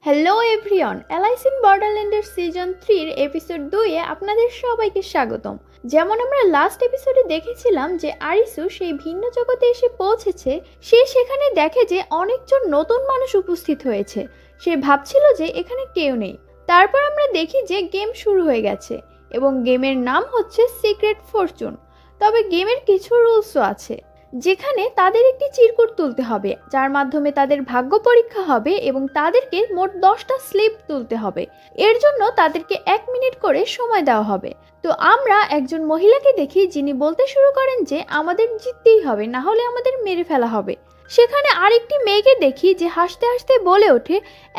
Hello everyone, Alice in বর্ডারল্যান্ডের season 3 episode 2-এ আপনাদের সবাইকে স্বাগতম। যেমন আমরা লাস্ট এপিসোডে দেখেছিলাম যে আরিসু সেই ভিন্ন জগতে এসে পৌঁছেছে, সে সেখানে দেখে যে অনেকজন নতুন মানুষ উপস্থিত হয়েছে। সে ভাবছিল যে এখানে কেউ নেই। তারপর আমরা দেখি যে গেম শুরু হয়ে গেছে এবং গেমের নাম হচ্ছে সিক্রেট ফরচুন। তবে গেমের কিছু রুলসও আছে, যেখানে তাদের একটি চিরকুট তুলতে হবে যার মাধ্যমে তাদের ভাগ্য পরীক্ষা হবে এবং তাদেরকে মোট 10টা স্লিপ তুলতে হবে। এর জন্য তাদেরকে 1 মিনিট করে সময় দেওয়া হবে। তো আমরা একজন মহিলাকে দেখি যিনি বলতে শুরু করেন যে আমাদের জিততেই হবে, না হলে আমাদের মেরে ফেলা হবে। সেখানে আরেকটি মেয়েকে দেখি যে হাসতে হাসতে বলে ওঠে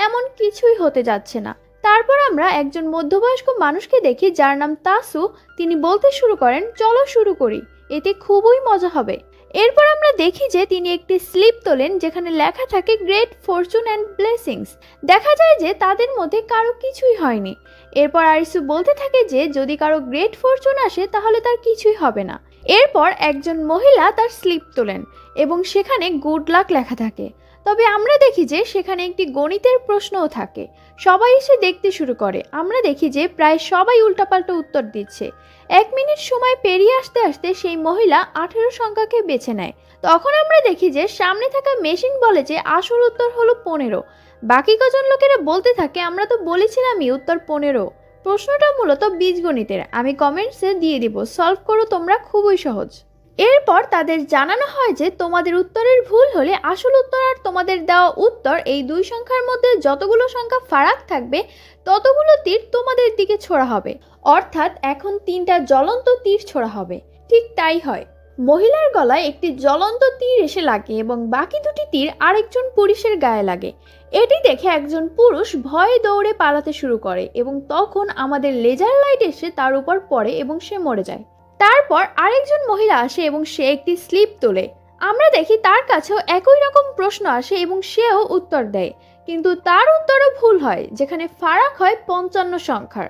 এমন কিছুই হতে যাচ্ছে না। তারপর আমরা একজন মধ্যবয়স্ক মানুষকে দেখি যার নাম তাসু। তিনি বলতে শুরু করেন চলো শুরু করি, এতে খুবই মজা হবে। এরপর আমরা দেখি যে তিনি একটি স্লিপ তোলেন যেখানে লেখা থাকে গ্রেট ফরচুন অ্যান্ড ব্লেসিংস। দেখা যায় যে তাদের মধ্যে কারো কিছুই হয়নি। এরপর আরিসু বলতে থাকে যে যদি কারো গ্রেট ফরচুন আসে তাহলে তার কিছুই হবে না। এরপর একজন মহিলা তার স্লিপ তোলেন এবং সেখানে গুড লাক লেখা থাকে। তবে আমরা দেখি যে সেখানে একটি গণিতের প্রশ্নও থাকে। সবাই এসে দেখতে শুরু করে। আমরা দেখি যে প্রায় সবাই উল্টাপাল্টা উত্তর দিচ্ছে। 1 মিনিট সময় পেরিয়ে আসতে আসতে সেই মহিলা 18 সংখ্যাকে বেছে নেয়। তখন আমরা দেখি যে সামনে থাকা মেশিন বলে যে আসল উত্তর হলো 15। বাকি কজন লোকেরা বলতে থাকে আমরা তো বলেছিলামই উত্তর 15। প্রশ্নটা মূলত বীজগণিতের, আমি কমেন্টসে দিয়ে দিব, সলভ করো তোমরা, খুবই সহজ। এরপর তাদের জানানো হয় যে তোমাদের উত্তরের ভুল হলে আসল উত্তর আর তোমাদের দেওয়া উত্তর এই দুই সংখ্যার মধ্যে যতগুলো সংখ্যা ফারাক থাকবে ততগুলো তীর তোমাদের দিকে ছোড়া হবে। অর্থাৎ এখন 3টা জ্বলন্ত তীর ছোড়া হবে। ঠিক তাই হয়। মহিলার গলায় একটি জ্বলন্ত তীর এসে লাগে এবং বাকি দুটি তীর আরেকজন পুরুষের গায়ে লাগে। এটি দেখে একজন পুরুষ ভয়ে দৌড়ে পালাতে শুরু করে এবং তখন আমাদের লেজার লাইট এসে তার উপর পড়ে এবং সে মরে যায়। তারপর আরেকজন মহিলা আসে এবং সে একটি স্লিপ তোলে। আমরা দেখি তার কাছেও একই রকম প্রশ্ন আসে এবং সেও উত্তর দেয়, কিন্তু তার উত্তরও ভুল হয়, যেখানে ফারাক হয় 55 সংখ্যার।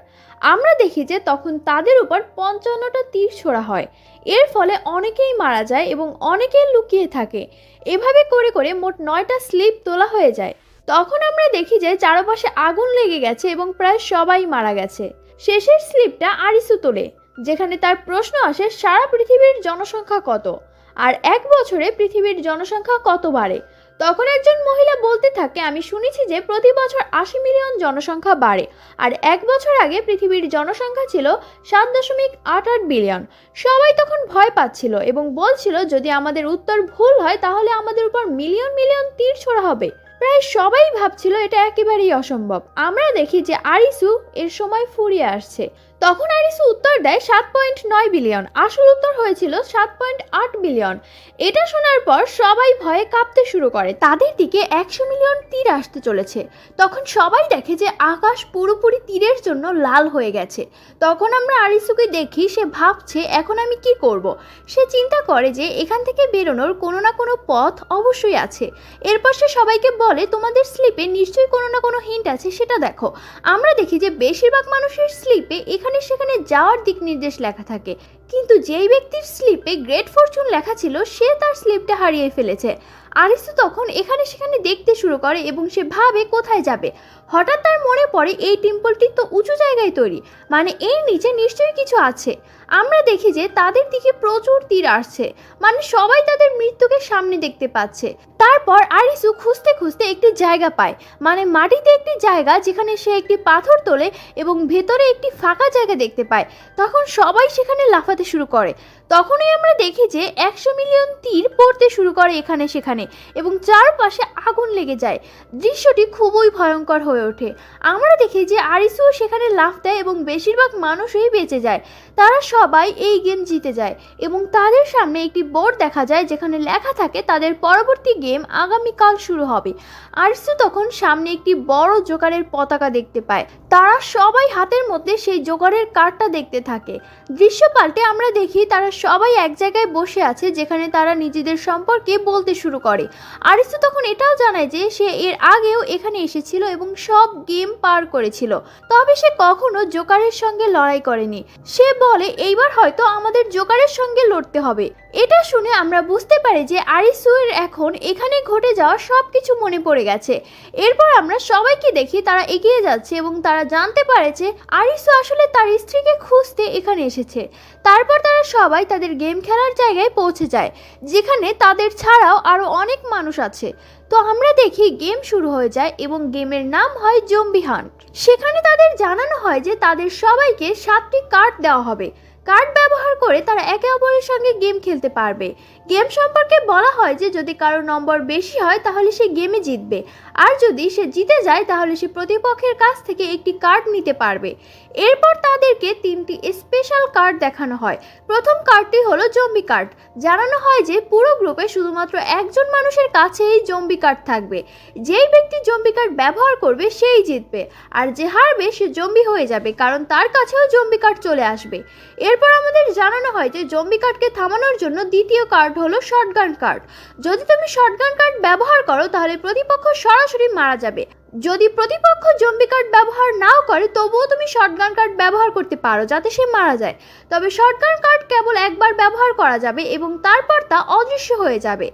আমরা দেখি যে তখন তাদের উপর 55টা তীর ছোড়া হয়। এর ফলে অনেকেই মারা যায় এবং অনেকেই লুকিয়ে থাকে। এভাবে করে করে মোট 9টা স্লিপ তোলা হয়ে যায়। তখন আমরা দেখি যে চারপাশে আগুন লেগে গেছে এবং প্রায় সবাই মারা গেছে। শেষের স্লিপটা আরিসু তোলে, যেখানে তার প্রশ্ন আসে সারা পৃথিবীর জনসংখ্যা কত, আর 1 বছরে পৃথিবীর জনসংখ্যা কত বাড়ে। তখন একজন মহিলা বলতে থাকে আমি শুনেছি যে প্রতি বছর 80 মিলিয়ন জনসংখ্যা বাড়ে, আর 1 বছর আগে পৃথিবীর জনসংখ্যা ছিল 7.88 বিলিয়ন। সবাই তখন ভয় পাচ্ছিল এবং বলছিল যদি আমাদের উত্তর ভুল হয় তাহলে আমাদের উপর মিলিয়ন মিলিয়ন তীর ছোড়া হবে। প্রায় সবাই ভাবছিল এটা একেবারেই অসম্ভব। আমরা দেখি যে আরিসু এর সময় ফুরিয়ে আসছে। তখন আরিসু উত্তর দেয় 7.9 বিলিয়ন। আসল উত্তর হয়েছিল 7.8 বিলিয়ন। এটা শোনার পর সবাই ভয়ে কাঁপতে শুরু করে। তাদের দিকে 100 মিলিয়ন তীর আসতে চলেছে। তখন সবাই দেখে যে আকাশ পুরোপুরি তীরের জন্য লাল হয়ে গেছে। তখন আমরা আরিসুকে দেখি সে ভাবছে এখন আমি কি করব। সে চিন্তা করে যে এখান থেকে বেরোনোর কোনো না কোনো পথ অবশ্যই আছে। এরপর সে সবাইকে বলে তোমাদের স্লিপে নিশ্চয়ই কোনো না কোনো হিন্ট আছে, সেটা দেখো। আমরা দেখি যে বেশিরভাগ মানুষের স্লিপে এখানে সেখানে যাওয়ার দিক নির্দেশ লেখা থাকে, কিন্তু যেই ব্যক্তির স্লিপে গ্রেট ফরচুন লেখা ছিল সে তার স্লিপটা হারিয়ে ফেলেছে। আরিসু তখন এখানে সেখানে দেখতে শুরু করে এবং সে ভাবে কোথায় যাবে। হঠাৎ তার মনে পড়ে এই টেম্পলটি তো উঁচু জায়গায় তৈরি, মানে এর নিচে নিশ্চয়ই কিছু আছে। আমরা দেখি যে তাদের দিকে প্রচুর তীর আসছে, মানে সবাই তাদের মৃত্যুকে সামনে দেখতে পাচ্ছে। তারপর আরিসু খুঁজতে খুঁজতে একটি জায়গা পায়, মানে মাটিতে একটি জায়গা যেখানে সে একটি পাথর তোলে এবং ভেতরে একটি ফাঁকা জায়গা দেখতে পায়। তখন সবাই সেখানে লাফাতে শুরু করে। তখনই আমরা দেখি যে 100 মিলিয়ন তীর পড়তে শুরু করে এখানে সেখানে এবং চারপাশে আগুন লেগে যায়। দৃশ্যটি খুবই ভয়ঙ্কর হয়ে ওঠে। আমরা দেখি যে আরিসু সেখানে লাফ দেয় এবং বেশিরভাগ মানুষই বেঁচে যায়। তারা সবাই এই গেম জিতে যায় এবং তাদের সামনে একটি বোর্ড দেখা যায় যেখানে লেখা থাকে তাদের পরবর্তী গেম আগামীকাল শুরু হবে। আরিসু তখন সামনে একটি বড় জোকারের পতাকা দেখতে পায়। তারা সবাই হাতের মধ্যে সেই জোকারের কার্ডটা দেখতে থাকে। দৃশ্য পাল্টে আমরা দেখি তারা সবাই এক জায়গায় বসে আছে, যেখানে তারা নিজেদের সম্পর্কে বলতে শুরু করে। আরিসু তখন এটাও জানায় যে সে এর আগেও এখানে এসেছিল এবং সব গেম পার করেছিল, তবে সে কখনো জোকারের সঙ্গে লড়াই করেনি। সে বলে এইবার হয়তো আমাদের জোকারের সঙ্গে লড়তে হবে। এটা শুনে আমরা বুঝতে পারি যে আরিসুয়ের এখন এখানে ঘটে যাওয়া সব কিছু মনে পড়ে গেছে। এরপর আমরা সবাইকে দেখি তারা এগিয়ে যাচ্ছে এবং তারা জানতে পারে যে আরিসু আসলে তার স্ত্রীকে খুঁজতে এখানে এসেছে। তারপর তারা সবাই তাদের গেম খেলার জায়গায় পৌঁছে যায়, যেখানে তাদের ছাড়াও আরও অনেক মানুষ আছে। তো আমরা দেখি গেম শুরু হয়ে যায় এবং গেমের নাম হয় জম্বি হান্ট। সেখানে তাদের জানানো হয় যে তাদের সবাইকে 7টি কার্ড দেওয়া হবে। কার্ড ব্যবহার করে তারা একে অপরের সঙ্গে গেম খেলতে পারবে। গেম সম্পর্কে বলা হয় যে যদি কারো নম্বর বেশি হয় তাহলে সে গেমে জিতবে, আর যদি সে জিতে যায় তাহলে সে প্রতিপক্ষের কাছ থেকে একটি কার্ড নিতে পারবে। এরপর তাদেরকে 3টি স্পেশাল কার্ড দেখানো হয়। প্রথম কার্ডটি হলো জম্বি কার্ড। জানানো হয় যে পুরো গ্রুপে শুধুমাত্র একজন মানুষের কাছে এই জম্বি কার্ড থাকবে। যেই ব্যক্তি জম্বি কার্ড ব্যবহার করবে সেই জিতবে, আর যে হারবে সে জম্বি হয়ে যাবে, কারণ তার কাছেও জম্বি কার্ড চলে আসবে। এরপর আমাদের জানানো হয় যে জম্বি কার্ডকে থামানোর জন্য দ্বিতীয় কার্ড হলো শটগান কার্ড। যদি তুমি শটগান কার্ড ব্যবহার করো তাহলে প্রতিপক্ষ সরাসরি মারা যাবে। যদি প্রতিপক্ষ জম্বি কার্ড ব্যবহার নাও করে তবুও তুমি শটগান কার্ড ব্যবহার করতে পারো যাতে সে মারা যায়। তবে শটগান কার্ড কেবল একবার ব্যবহার করা যাবে এবং তারপর তা অদৃশ্য হয়ে যাবে।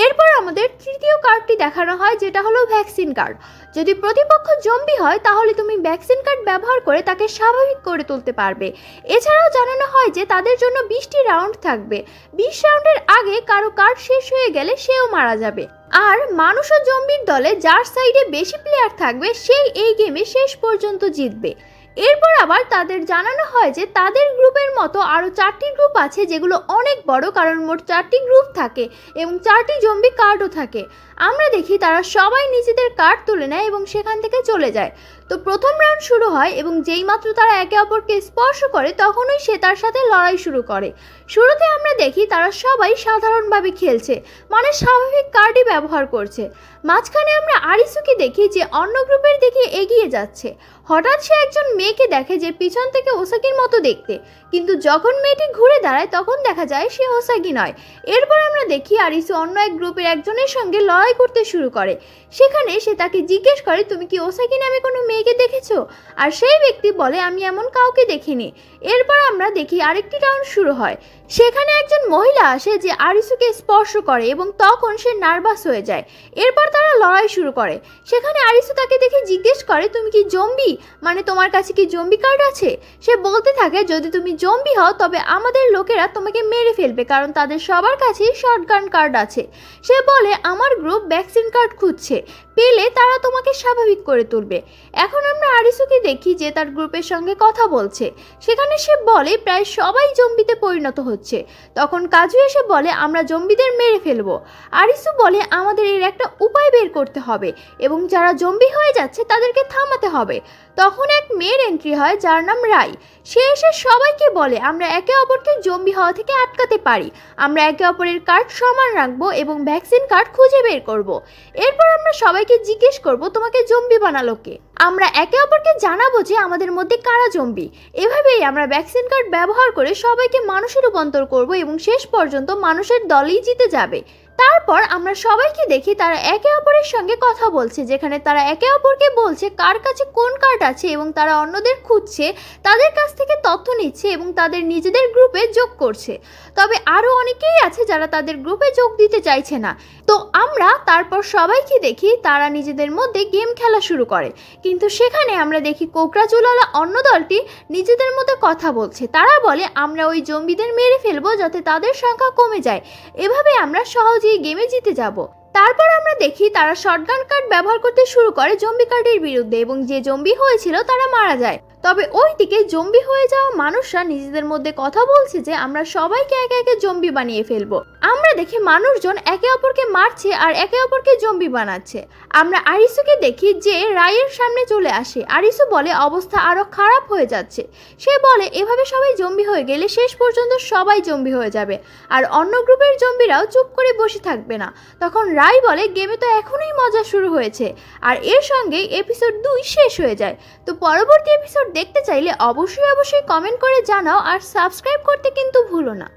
এরপর আমাদের তৃতীয় কার্ডটি দেখানো হয়, যেটা হলো ভ্যাকসিন কার্ড। যদি প্রতিপক্ষ জম্বি হয় তাহলে তুমি ভ্যাকসিন কার্ড ব্যবহার করে তাকে স্বাভাবিক করে তুলতে পারবে। এছাড়াও জানানো হয় যে তাদের জন্য 20টি রাউন্ড থাকবে। 20 রাউন্ডের আগে কারো কার্ড শেষ হয়ে গেলে সেও মারা যাবে। আর মানুষ ও জম্বির দলে যার সাইডে বেশি প্লেয়ার থাকবে সেই এই গেমে শেষ পর্যন্ত জিতবে। এরপর আবার তাদের জানানো হয় যে তাদের গ্রুপের মতো আরও 4টি গ্রুপ আছে যেগুলো অনেক বড়, কারণ মোট 4টি গ্রুপ থাকে এবং 4টি জম্বি কার্ডও থাকে। আমরা দেখি তারা সবাই নিজেদের কার্ড তুলে নেয় এবং সেখান থেকে চলে যায়। তো প্রথম রাউন্ড শুরু হয় এবং যেই মাত্র তারা একে অপরকে স্পর্শ করে তখনই সে তার সাথে লড়াই শুরু করে। শুরুতে আমরা দেখি তারা সবাই সাধারণভাবে খেলছে, মানে স্বাভাবিক কার্ডই ব্যবহার করছে। মাঝখানে আমরা আরিসুকে দেখি যে অন্য গ্রুপের দিকে এগিয়ে যাচ্ছে। হঠাৎ সে একজন মেয়েকে দেখে যে পিছন থেকে ওসাকির মতো দেখতে, কিন্তু যখন মেয়েটি ঘুরে দাঁড়ায় তখন দেখা যায় সে ওসাকি নয়। এরপর আমরা দেখি আরিসু অন্য এক গ্রুপের একজনের সঙ্গে লড়াই করতে শুরু করে। সেখানে সে তাকে জিজ্ঞেস করে, তুমি কি ওসাকি নামে কোনো মেয়েকে দেখেছো? আর সেই ব্যক্তি বলে, আমি এমন কাউকে দেখিনি। এরপর আমরা দেখি আরেকটি রাউন্ড শুরু হয়। সেখানে একজন মহিলা আসে যে আরিসুকে স্পর্শ করে এবং তখন সে নার্ভাস হয়ে যায়। এরপর তারা লড়াই শুরু করে। সেখানে আরিসু তাকে দেখে জিজ্ঞেস করে, তুমি কি জম্বি, মানে তোমার কাছে কি জম্বি কার্ড আছে? সে বলতে থাকে, যদি তুমি জম্বি হও তবে আমাদের লোকেরা তোমাকে মেরে ফেলবে, কারণ তাদের সবার কাছেই শটগান কার্ড আছে। সে বলে, আমার গ্রুপ ভ্যাকসিন কার্ড খুঁজছে, পেলে তারা তোমাকে স্বাভাবিক করে তুলবে। এখন আমরা আরিসুকে দেখি যে তার গ্রুপের সঙ্গে কথা বলছে। সেখানে সে বলে প্রায় সবাই জম্বিতে পরিণত হচ্ছে। তখন কাজু এসে বলে, আমরা জম্বিদের মেরে ফেলবো। আরিসু বলে, আমাদের এর একটা উপায় বের করতে হবে এবং যারা জম্বি হয়ে যাচ্ছে তাদেরকে থামাতে হবে। তখন এক মেয়ের এন্ট্রি হয় যার নাম রাই। সে এসে সবাইকে বলে, আমরা একে অপরকে জম্বি হওয়া থেকে আটকাতে পারি। আমরা একে অপরের কার্ড সমান রাখবো এবং ভ্যাকসিন কার্ড খুঁজে বের করব। এরপর আমরা সবাইকে জিজ্ঞেস করব, তোমাকে জম্বি বানালো কে? আমরা একে অপরকে জানাবো যে আমাদের মধ্যে কারা জম্বি। এভাবেই আমরা ভ্যাকসিন কার্ড ব্যবহার করে সবাইকে মানুষে রূপান্তর করব এবং শেষ পর্যন্ত মানুষের দলই জিতে যাবে। তারপর আমরা সবাইকে দেখি তারা একে অপরের সঙ্গে কথা বলছে, যেখানে তারা একে অপরকে বলছে কার কাছে কোন কার্ড আছে এবং তারা অন্যদের খুঁজছে, তাদের কাছ থেকে তথ্য নিচ্ছে এবং তাদের নিজেদের গ্রুপে যোগ করছে। তবে আরও অনেকেই আছে যারা তাদের গ্রুপে যোগ দিতে চাইছে না। তো আমরা তারপর সবাইকে দেখি তারা নিজেদের মধ্যে গেম খেলা শুরু করে, কিন্তু সেখানে আমরা দেখি কোকড়াচুলালা অন্য দলটি নিজেদের মধ্যে কথা বলছে। তারা বলে, আমরা ওই জম্বিদের মেরে ফেলবো যাতে তাদের সংখ্যা কমে যায়, এভাবে আমরা সহজেই গেমে জিতে যাব। তারপর আমরা দেখি তারা শটগান কার্ড ব্যবহার করতে শুরু করে জম্বি কার্ডের বিরুদ্ধে এবং যে জম্বি হয়েছিল তারা মারা যায়। তবে ওইদিকে জম্বি হয়ে যাওয়া মানুষরা নিজেদের মধ্যে কথা বলছে যে আমরা সবাইকে একে একে জম্বি বানিয়ে ফেলবো। আমরা দেখি মানুষজন একে অপরকে মারছে আর একে অপরকে জম্বি বানাচ্ছে। আমরা আরিসুকে দেখি যে রায়ের সামনে চলে আসে। আরিসু বলে, অবস্থা আরো খারাপ হয়ে যাচ্ছে। সে বলে, এভাবে সবাই জম্বি হয়ে গেলে শেষ পর্যন্ত সবাই জম্বি হয়ে যাবে আর অন্য গ্রুপের জম্বিরাও চুপ করে বসে থাকবে না। তখন রাই বলে, গেমে তো এখনই মজা শুরু হয়েছে। আর এর সঙ্গে এপিসোড 2 শেষ হয়ে যায়। তো পরবর্তী এপিসোড দেখতে চাইলে অবশ্যই কমেন্ট করে জানাও আর সাবস্ক্রাইব করতে কিন্তু ভুলো না।